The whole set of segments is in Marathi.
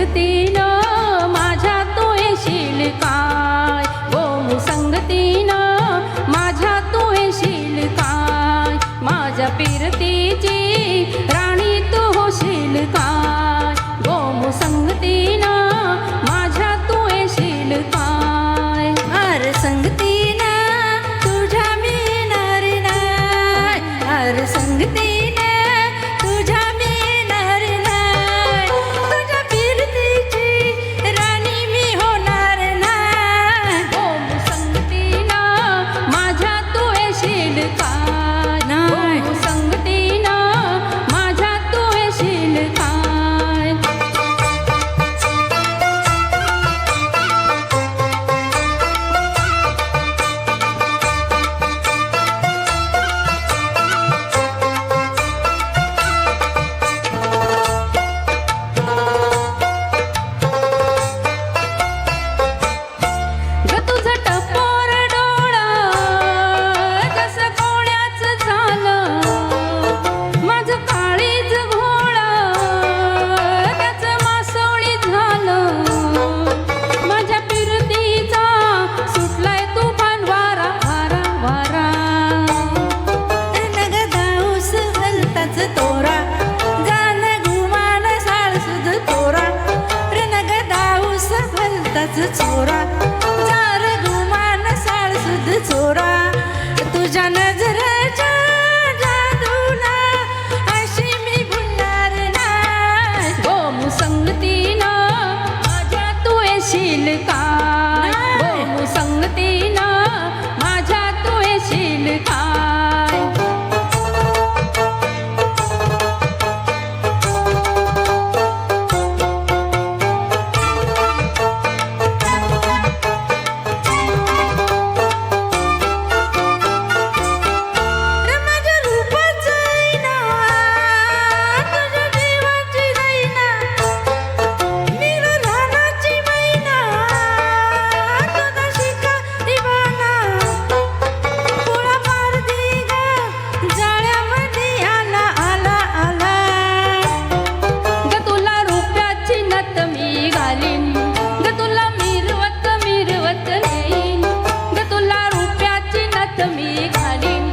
संगतीनं माझ्या तू येशील काय, गो संगतीनं माझ्या तू येशील काय, माझ्या पिरतीची राणी तू होशील काय, गो संगतीनं माझ्या तू येशील काय. अरे संगतीनं तुझ्या मी येणार नाही, अरे संगतीनं तुझ्या मी येणार नाही, तुझ्या फिरतीची राणी मी होणार नाही. गो संगतीनं माझ्या तू येशील काय, नाही. गो संगतीनं माझ्या तू येशील काय. ग तुझं टपोर डोळं जसं कोण्याचं झालं, माझं काळीज घोळं त्याचं मासोळी झालं, माझ्या फिरतीचा सुटलाय तुफान वारा वारा वारा. नग धाऊस भलताच तोरा, गाणं घुमान साळसुद तोरा, नग धाऊस भलताच चोरा, जार घुमान साळसुद चोरा. तुझ्या नजरेच्या जादूला अशी मी भुलणार नाही. गो संगतीनं माझ्या तू येशील काय, गो संगतीनं माझ्या तू येशील काय. रे माझ्या रूपाचं ऐना, तुझ्या जीवाची दैना, मी रानाची मैना, तुझा शिका दिवाना, पोळा पारदी ग जाळ्यामध्ये आला आला आला. ग तुला रुपयाची नथ मी घालीन, ग तुला मिरवत मिरवत नेईन, ग तुला रुपयाची नथ मी घालीन,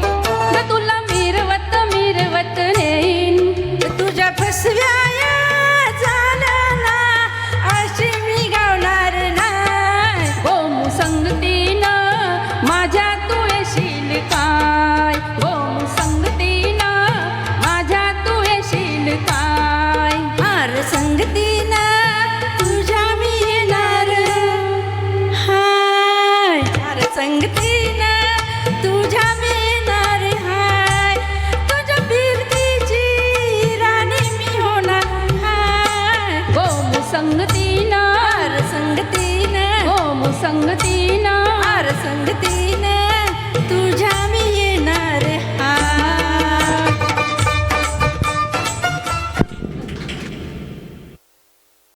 ग तुला मिरवत मिरवत नेईन. तुझ्या फसव्या या झाल्याला अशी मी गावणार नाही. गो संगतीनं माझ्या तू येशील काय, गो संगतीनं माझ्या तू येशील काय. अरे संगतीनं तुझ्या मी येणार हाय, अरे संगतीनं तुझ्या मी येणार हाय, तुझ्या फिरतीची राणी मी होणार हाय. गो संगतीनं, अरे संगतीनं, गो संगतीनं अरे संगतीनं तुझ्या मी